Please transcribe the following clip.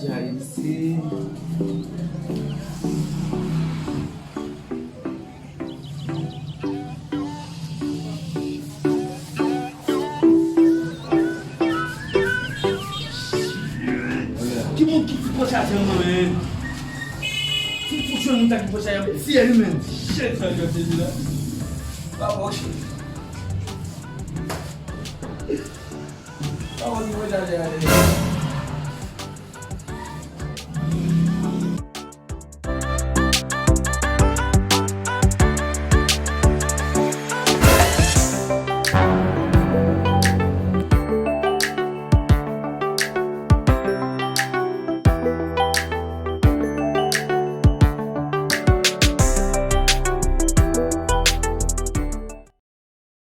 ajayi ici. Qui monte qui peut ça c'est moi. Qui fonctionne qui peut ça si elle-même. Chef ça je te dis là. Pas moche. Pas on va aller.